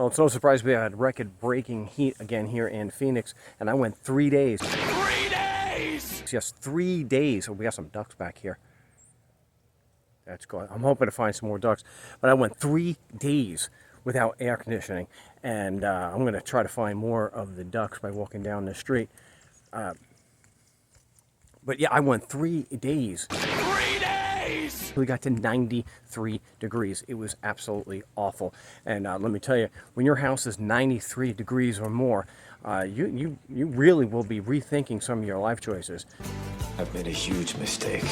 Well, it's no surprise we had record-breaking heat again here in Phoenix, and I went 3 days. 3 days! Yes, 3 days. Oh, we got some ducks back here. That's good. I'm hoping to find some more ducks, but I went 3 days without air conditioning, and I'm going to try to find more of the ducks by walking down the street. But yeah, I went 3 days. 3 days! We got to 93 degrees. It was absolutely awful. And let me tell you, when your house is 93 degrees or more, you really will be rethinking some of your life choices. I've made a huge mistake.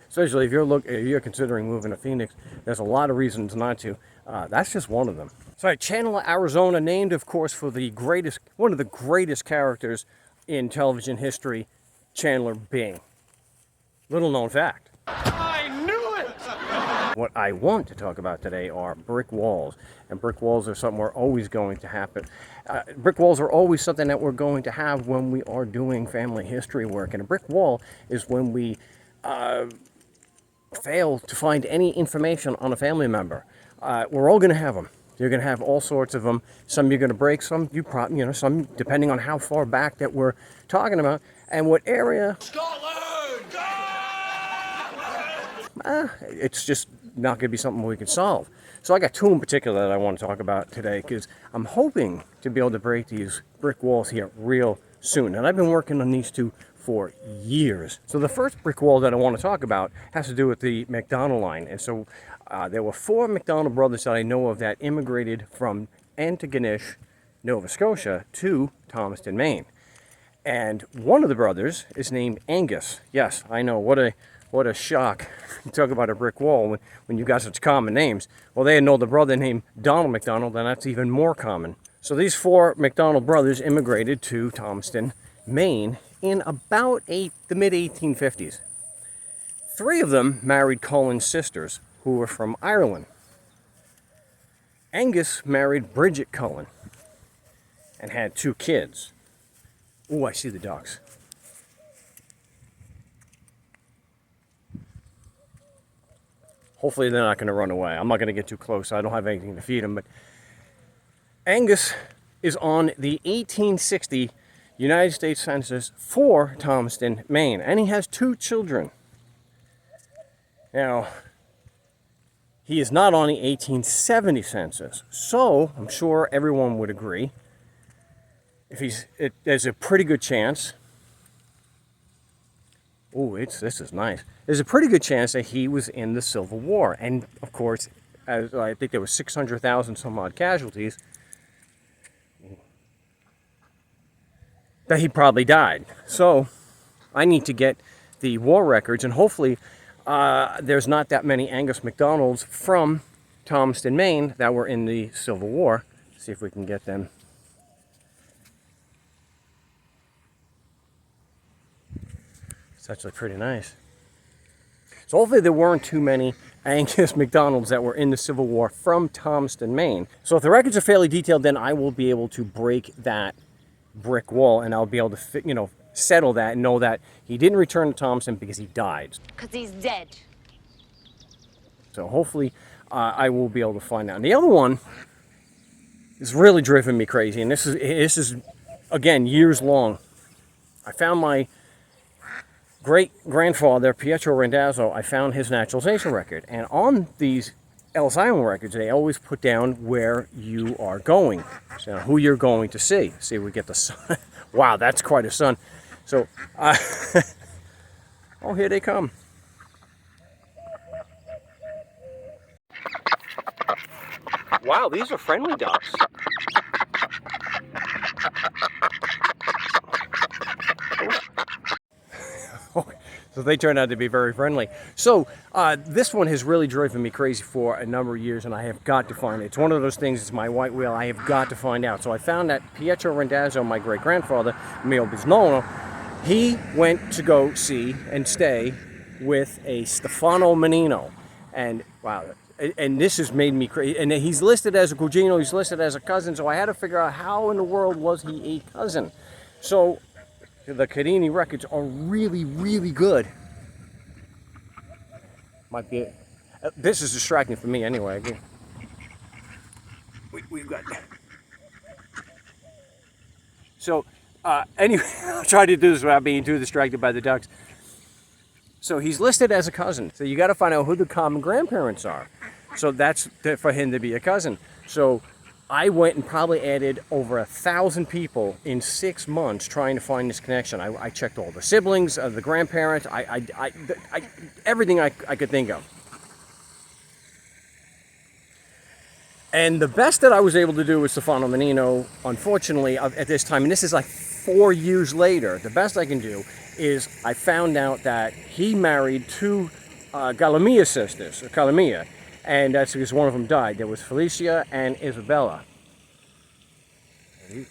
Especially if you're considering moving to Phoenix, there's a lot of reasons not to. That's just one of them. So, Chandler, Arizona, named, of course, for one of the greatest characters in television history, Chandler Bing. Little known fact. I knew it! What I want to talk about today are brick walls. And brick walls are something we're always going to happen. Brick walls are always something that we're going to have when we are doing family history work. And a brick wall is when we fail to find any information on a family member. We're all going to have them. You're going to have all sorts of them. Some you're going to break, some some depending on how far back that we're talking about and what area. Scotland! It's just not going to be something we can solve. So I got two in particular that I want to talk about today because I'm hoping to be able to break these brick walls here real soon. And I've been working on these two for years. So the first brick wall that I want to talk about has to do with the McDonald line. And so there were 4 McDonald brothers that I know of that immigrated from Antigonish, Nova Scotia to Thomaston, Maine. And one of the brothers is named Angus. Yes, I know, what a shock. You talk about a brick wall when you got such common names. Well, they had an older brother named Donald McDonald, and that's even more common. So these 4 McDonald brothers immigrated to Thomaston, Maine in about the mid-1850s. 3 of them married Cullen's sisters, who were from Ireland. Angus married Bridget Cullen and had 2 kids. Oh, I see the ducks. Hopefully they're not going to run away. I'm not going to get too close. I don't have anything to feed them. But Angus is on the 1860 United States Census for Thomaston, Maine. And he has 2 children. Now, he is not on the 1870 census. So, I'm sure everyone would agree. There's a pretty good chance. Oh, this is nice. There's a pretty good chance that he was in the Civil War. And, of course, I think there was 600,000 some odd casualties, that he probably died. So, I need to get the war records, and hopefully there's not that many Angus McDonalds from Thomaston, Maine that were in the Civil War. See if we can get them. It's actually pretty nice. So hopefully there weren't too many Angus McDonalds that were in the Civil War from Thomaston, Maine. So if the records are fairly detailed, then I will be able to break that brick wall, and I'll be able to settle that and know that he didn't return to Thomaston because he died. Because he's dead. So hopefully I will be able to find out. And the other one is really driven me crazy, and this is again years long. I found my great-grandfather, Pietro Randazzo, I found his naturalization record. And on these Ellis Island records, they always put down where you are going. So who you're going to see. See, we get the sun. Wow, that's quite a sun. So, oh, here they come. Wow, these are friendly ducks. So they turned out to be very friendly. So this one has really driven me crazy for a number of years, and I have got to find it. It's one of those things, it's my white whale, I have got to find out. So I found that Pietro Randazzo, my great-grandfather, Mio Bisnonno, he went to go see and stay with a Stefano Menino. And wow, and this has made me crazy. And he's listed as a cugino, he's listed as a cousin, so I had to figure out how in the world was he a cousin. So the Carini records are really, really good. Might be This is distracting for me anyway. Again. We've got... So, anyway, I'll try to do this without being too distracted by the ducks. So he's listed as a cousin. So you got to find out who the common grandparents are. So that's for him to be a cousin. So I went and probably added over 1,000 people in 6 months trying to find this connection. I checked all the siblings, the grandparents, everything I could think of. And the best that I was able to do with Stefano Menino, unfortunately, at this time, and this is like 4 years later, the best I can do is I found out that he married 2 Galamia sisters, Calamia, and that's because one of them died. There was Felicia and Isabella.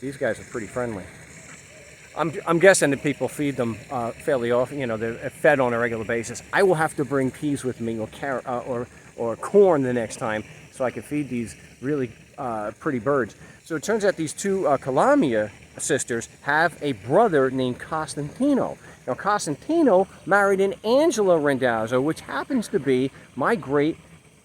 These guys are pretty friendly. I'm guessing that people feed them fairly often. You know, they're fed on a regular basis. I will have to bring peas with me or carrot or corn the next time so I can feed these really pretty birds. So it turns out these 2 Calamia sisters have a brother named Costantino. Now Costantino married an Angela Randazzo, which happens to be my great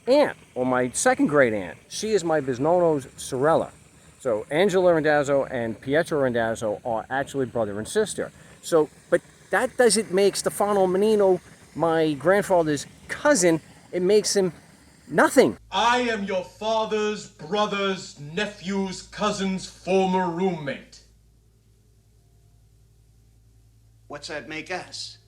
aunt, or my second great aunt. She is my bisnonno's sorella. So Angela Randazzo and Pietro Randazzo are actually brother and sister. So, but that doesn't make Stefano Menino my grandfather's cousin. It makes him nothing. I am your father's brother's nephew's cousin's former roommate. What's that make us?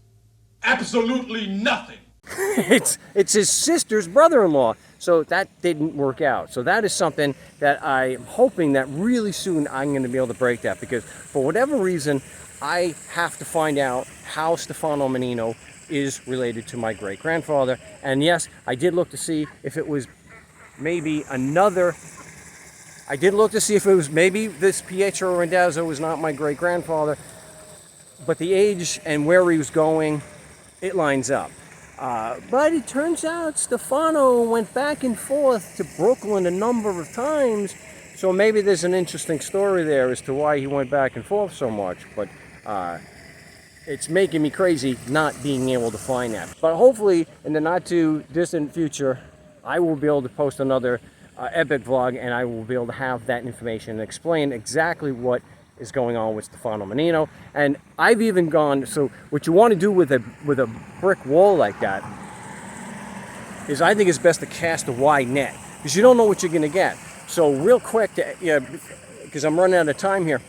Absolutely nothing. It's his sister's brother-in-law. So that didn't work out. So that is something that I'm hoping that really soon I'm going to be able to break that, because for whatever reason, I have to find out how Stefano Menino is related to my great-grandfather. And yes, I did look to see if it was maybe another... I did look to see if it was maybe this Pietro Randazzo was not my great-grandfather, but the age and where he was going, it lines up. But it turns out Stefano went back and forth to Brooklyn a number of times, so maybe there's an interesting story there as to why he went back and forth so much. But it's making me crazy not being able to find that. But hopefully, in the not too distant future, I will be able to post another epic vlog, and I will be able to have that information and explain exactly what is going on with Stefano Menino. And I've even gone, so what you want to do with a brick wall like that is, I think it's best to cast a wide net, because you don't know what you're going to get. So real quick, because I'm running out of time here,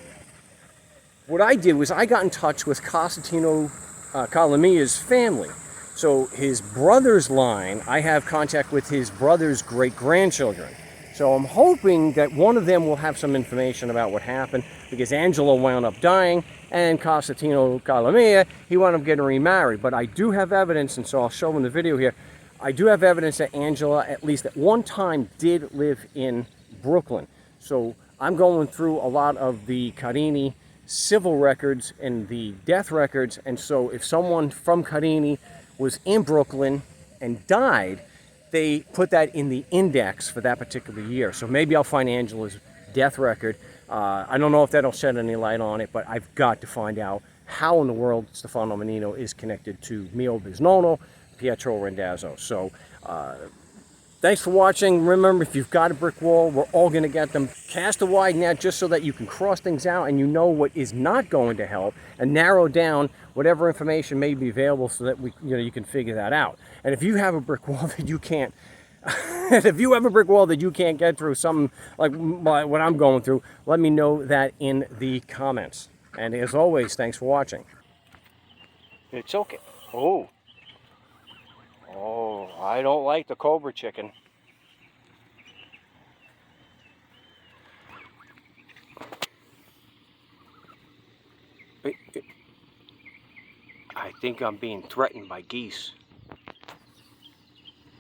what I did was I got in touch with Costantino Calamia's family. So his brother's line, I have contact with his brother's great-grandchildren. So I'm hoping that one of them will have some information about what happened, because Angelo wound up dying, and Costantino Calamia, he wound up getting remarried. But I do have evidence, and so I'll show in the video here, I do have evidence that Angela, at least at one time, did live in Brooklyn. So I'm going through a lot of the Carini civil records and the death records, and so if someone from Carini was in Brooklyn and died, they put that in the index for that particular year. So maybe I'll find Angela's death record. I don't know if that'll shed any light on it, but I've got to find out how in the world Stefano Menino is connected to mio bisnonno, Pietro Randazzo. So thanks for watching. Remember, if you've got a brick wall, we're all going to get them. Cast a wide net just so that you can cross things out and you know what is not going to help, and narrow down whatever information may be available so that you can figure that out. And if you have a brick wall that you can't, if you have a brick wall that you can't get through, something like what I'm going through, let me know that in the comments. And as always, thanks for watching. It's okay. Oh, I don't like the cobra chicken. I think I'm being threatened by geese.